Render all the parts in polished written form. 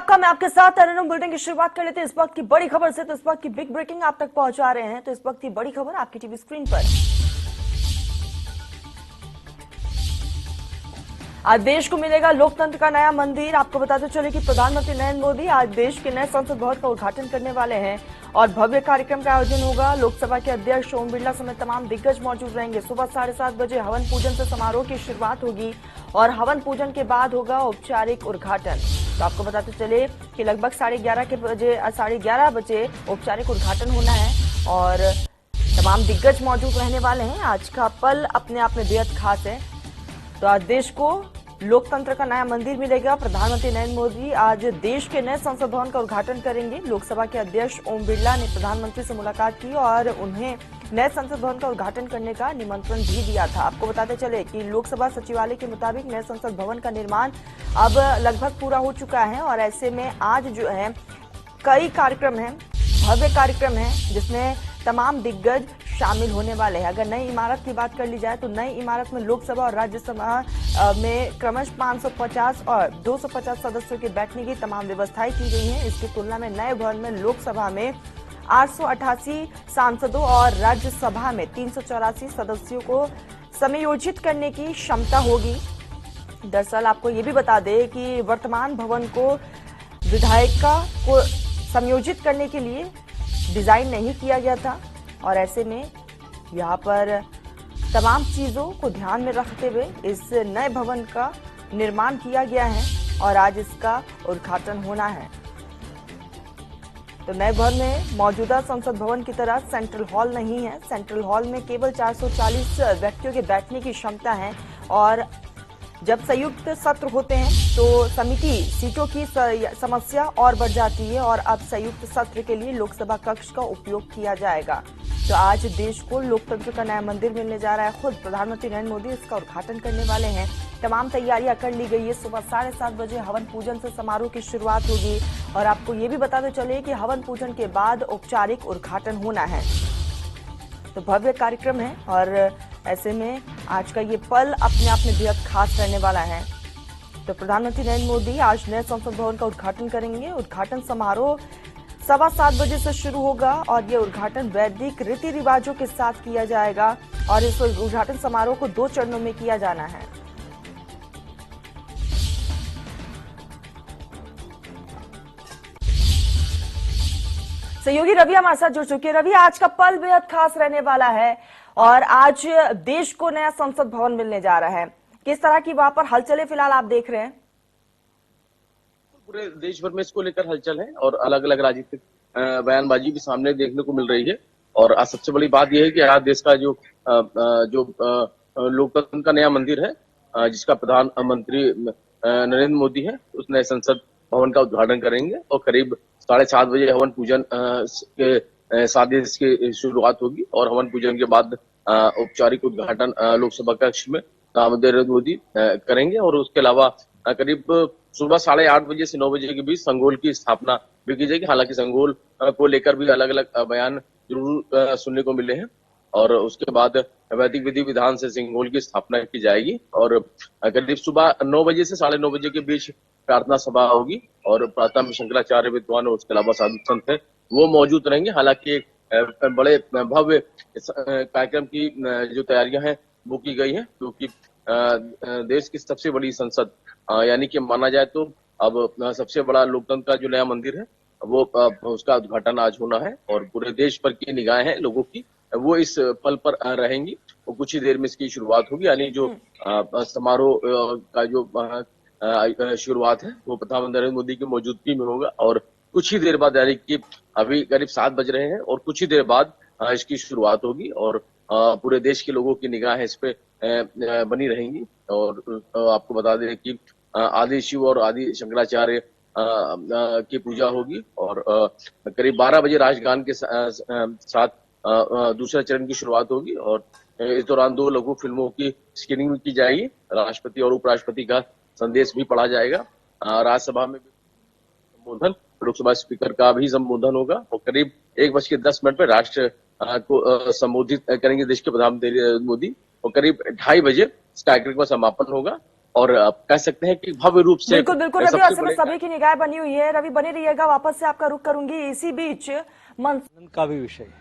आपका। मैं आपके साथ एनएनएम बुलेटिन की शुरुआत कर लेते हैं इस वक्त की बड़ी खबर से। तो इस वक्त की बिग ब्रेकिंग आप तक पहुंचा रहे हैं। तो इस वक्त की बड़ी खबर आपकी टीवी स्क्रीन पर। आज देश को मिलेगा लोकतंत्र का नया मंदिर। आपको बताते चले कि प्रधानमंत्री नरेंद्र मोदी आज देश के नए संसद भवन का उद्घाटन करने वाले हैं और भव्य कार्यक्रम का आयोजन होगा। लोकसभा के अध्यक्ष ओम बिरला समेत तमाम दिग्गज मौजूद रहेंगे। सुबह 7:30 बजे हवन पूजन से समारोह की शुरुआत होगी और हवन पूजन के बाद होगा औपचारिक उद्घाटन। तो आपको बताते चले कि लगभग 11:30 बजे औपचारिक उद्घाटन होना है और तमाम दिग्गज मौजूद रहने वाले हैं। आज का पल अपने आप में बेहद खास है। तो आज देश को लोकतंत्र का नया मंदिर मिलेगा। प्रधानमंत्री नरेंद्र मोदी आज देश के नए संसद भवन का उद्घाटन करेंगे। लोकसभा के अध्यक्ष ओम बिरला ने प्रधानमंत्री से मुलाकात की और उन्हें नए संसद भवन का उद्घाटन करने का निमंत्रण भी दिया था। आपको बताते चले कि लोकसभा सचिवालय के मुताबिक नए संसद भवन का निर्माण अब लगभग पूरा हो चुका है और ऐसे में आज जो है कई कार्यक्रम है, भव्य कार्यक्रम है जिसमें तमाम दिग्गज शामिल होने वाले हैं। अगर नई इमारत की बात कर ली जाए तो नई इमारत में लोकसभा और राज्यसभा में क्रमशः 550 और 250 सदस्यों के बैठने की तमाम व्यवस्थाएं की गई हैं। इसकी तुलना में नए भवन में लोकसभा में 888 सांसदों और राज्यसभा में 384 सदस्यों को समायोजित करने की क्षमता होगी। दरअसल आपको ये भी बता दें कि वर्तमान भवन को विधायिका को समायोजित करने के लिए डिजाइन नहीं किया गया था और ऐसे में यहाँ पर तमाम चीजों को ध्यान में रखते हुए इस नए भवन का निर्माण किया गया है और आज इसका उद्घाटन होना है। तो नए भवन में मौजूदा संसद भवन की तरह सेंट्रल हॉल नहीं है। सेंट्रल हॉल में केवल 440 व्यक्तियों के बैठने की क्षमता है और जब संयुक्त सत्र होते हैं तो समिति सीटों की समस्या और बढ़ जाती है और अब संयुक्त सत्र के लिए लोकसभा कक्ष का उपयोग किया जाएगा। तो आज देश को लोकतंत्र का नया मंदिर मिलने जा रहा है। खुद प्रधानमंत्री नरेंद्र मोदी इसका उद्घाटन करने वाले हैं। तमाम तैयारियां कर ली गई है। सुबह 7:30 बजे हवन पूजन से समारोह की शुरुआत होगी और आपको ये भी बताते चले कि हवन पूजन के बाद औपचारिक उद्घाटन होना है। तो भव्य कार्यक्रम है और ऐसे में आज का ये पल अपने आप में बेहद खास रहने वाला है। तो प्रधानमंत्री नरेंद्र मोदी आज नए संसद भवन का उद्घाटन करेंगे। उद्घाटन समारोह 7:15 बजे से शुरू होगा और ये उद्घाटन वैदिक रीति रिवाजों के साथ किया जाएगा और इस उद्घाटन समारोह को 2 चरणों में किया जाना है। सहयोगी रवि हमारे साथ जुड़ चुके हैं। रवि, आज का पल बेहद खास रहने वाला है और आज देश को नया संसद भवन मिलने जा रहा है। किस तरह की वहां पर हलचलें फिलहाल आप देख रहे हैं? पूरे देश भर में इसको लेकर हलचल है और अलग अलग राजनीतिक बयानबाजी भी सामने देखने को मिल रही है। और आज सबसे बड़ी बात यह है कि आज देश का जो लोकतंत्र का नया मंदिर है जिसका प्रधानमंत्री नरेंद्र मोदी है उस नए संसद भवन का उद्घाटन करेंगे और करीब 7:30 बजे हवन पूजन के साथ इसकी शुरुआत होगी और हवन पूजन के बाद औपचारिक उद्घाटन लोकसभा कक्ष में नरेंद्र मोदी करेंगे। और उसके अलावा करीब सुबह 8:30 बजे से 9 बजे के बीच संगोल की स्थापना भी की जाएगी। हालांकि संगोल को लेकर भी अलग अलग बयान जरूर सुनने को मिले हैं और उसके बाद वैदिक विधि विधान से संगोल की स्थापना की जाएगी और करीब सुबह 9 बजे से 9:30 बजे के बीच प्रार्थना सभा होगी और प्रार्थना में शंकराचार्य विद्वान और उसके अलावा साधु संत है वो मौजूद रहेंगे। हालांकि बड़े भव्य कार्यक्रम की जो तैयारियां हैं वो की गई है क्योंकि देश की सबसे बड़ी संसद यानी कि माना जाए तो अब सबसे बड़ा लोकतंत्र का जो नया मंदिर है वो उसका उद्घाटन आज होना है और पूरे देश पर की निगाहें हैं लोगों की वो इस पल पर रहेंगी। और कुछ ही देर में इसकी शुरुआत होगी यानी जो समारोह का जो शुरुआत है वो प्रधानमंत्री नरेंद्र मोदी की मौजूदगी में होगा और कुछ ही देर बाद यानी कि अभी करीब 7 बज रहे हैं और कुछ ही देर बाद इसकी शुरुआत होगी और पूरे देश के लोगों की निगाहें इस पे बनी रहेंगी। और आपको बता दें कि आदि शिव और आदि शंकराचार्य की पूजा होगी और करीब 12 बजे राष्ट्रगान के साथ दूसरे चरण की शुरुआत होगी और इस दौरान 2 लघु फिल्मों की स्क्रीनिंग की जाएगी। राष्ट्रपति और उपराष्ट्रपति का संदेश भी पढ़ा जाएगा। राज्यसभा में भी संबोधन, लोकसभा स्पीकर का भी संबोधन होगा और करीब 1:10 पर राष्ट्र को संबोधित करेंगे देश के प्रधानमंत्री नरेंद्र मोदी और करीब 2:30 बजे इस कार्यक्रम का समापन होगा और कह सकते हैं कि भव्य रूप से बिल्कुल बिल्कुल रवि, सबसे ऐसे में बड़े सभी की निगाह बनी हुई है। रवि बने रहिएगा, वापस से आपका रुख करूंगी। इसी बीच का भी विषय है।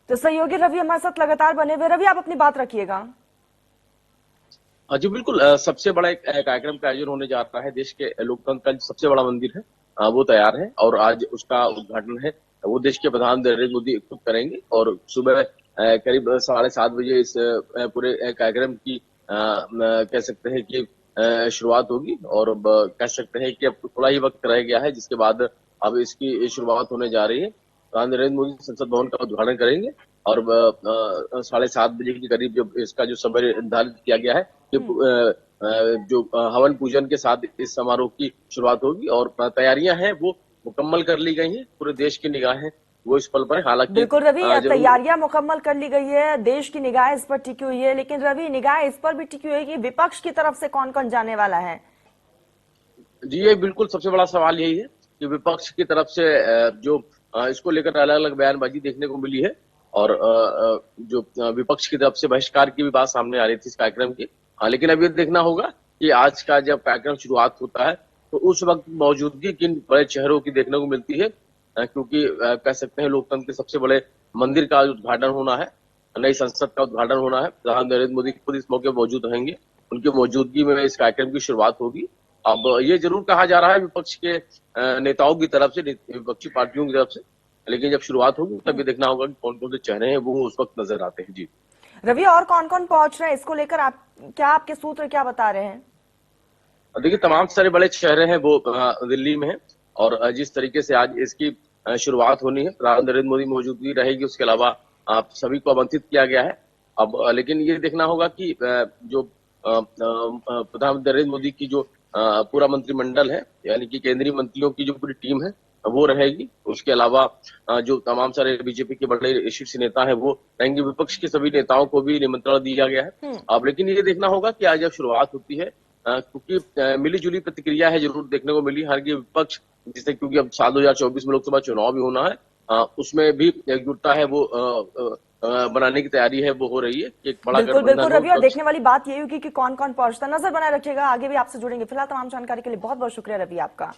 तो सहयोगी रवि हमारे साथ लगातार बने हुए। रवि, आप अपनी बात रखिएगा। जी बिल्कुल, सबसे बड़ा एक कार्यक्रम का आयोजन होने जा रहा है। देश के लोकतंत्र का जो सबसे बड़ा मंदिर है वो तैयार है और आज उसका उद्घाटन है। वो देश के प्रधान नरेंद्र मोदी खुद करेंगे और सुबह करीब 7:30 बजे इस पूरे कार्यक्रम की कह सकते हैं कि शुरुआत होगी और कह सकते हैं कि अब थोड़ा ही वक्त रह गया है, जिसके बाद अब इसकी शुरुआत होने जा रही है। प्रधान नरेंद्र मोदी संसद भवन का उद्घाटन करेंगे और 7:30 बजे के करीब जब इसका जो समय निर्धारित किया गया है कि जो हवन पूजन के साथ इस समारोह की शुरुआत होगी और तैयारियां हैं वो मुकम्मल कर ली गई हैं। पूरे देश की निगाहें वो इस पल पर है। हालांकि बिल्कुल रवि, जरूर तैयारियां मुकम्मल कर ली गई है, देश की निगाह इस पर टिकी हुई है। लेकिन रवि, निगाह इस पर भी टिकी हुई है कि विपक्ष की तरफ से कौन कौन जाने वाला है। जी, ये बिल्कुल सबसे बड़ा सवाल यही है कि विपक्ष की तरफ से जो इसको लेकर अलग अलग बयानबाजी देखने को मिली है और जो विपक्ष की तरफ से बहिष्कार की भी बात सामने आ रही थी इस कार्यक्रम की। लेकिन अब ये देखना होगा कि आज का जब कार्यक्रम शुरुआत होता है तो उस वक्त मौजूदगी किन बड़े चेहरों की देखने को मिलती है, क्योंकि कह सकते हैं लोकतंत्र के सबसे बड़े मंदिर का उद्घाटन होना है, नई संसद का उद्घाटन होना है। प्रधान नरेंद्र मोदी खुद इस मौके पर मौजूद रहेंगे, उनकी मौजूदगी में इस कार्यक्रम की शुरुआत होगी। अब ये जरूर कहा जा रहा है विपक्ष के नेताओं की तरफ से, विपक्षी पार्टियों की तरफ से, लेकिन जब शुरुआत होगी तब ये देखना होगा कि कौन कौन से चेहरे हैं वो उस वक्त नजर आते हैं। जी रवि, और कौन कौन पहुंच रहे हैं इसको लेकर, आप क्या, आपके सूत्र क्या बता रहे हैं। देखिए, तमाम सारे बड़े चेहरे हैं वो दिल्ली में हैं और जिस तरीके से आज इसकी शुरुआत होनी है, प्रधान नरेंद्र मोदी मौजूदगी रहेगी। उसके अलावा आप सभी को आमंत्रित किया गया है। अब लेकिन ये देखना होगा कि जो प्रधान नरेंद्र मोदी की जो पूरा मंत्रिमंडल है, यानी कि केंद्रीय मंत्रियों की जो पूरी टीम है वो रहेगी। उसके अलावा जो तमाम सारे बीजेपी के बड़े शीर्ष नेता हैं वो रहेंगे। विपक्ष के सभी नेताओं को भी निमंत्रण दिया गया है। अब लेकिन ये देखना होगा कि आज जब शुरुआत होती है, क्योंकि मिली जुली प्रतिक्रिया है जरूर देखने को मिली। हालांकि विपक्ष जिसे, क्योंकि अब साल 2024 में लोकसभा चुनाव भी होना है, उसमें भी एकजुटता है वो बनाने की तैयारी है वो हो रही है कि एक बड़ा बिल्कुल बिल्कुल गठबंधन रवि, और हो। देखने वाली बात यही होगी कि कौन कौन पहुंचता। नजर बनाए रखिएगा, आगे भी आपसे जुड़ेंगे। फिलहाल तमाम जानकारी के लिए बहुत बहुत शुक्रिया रवि आपका।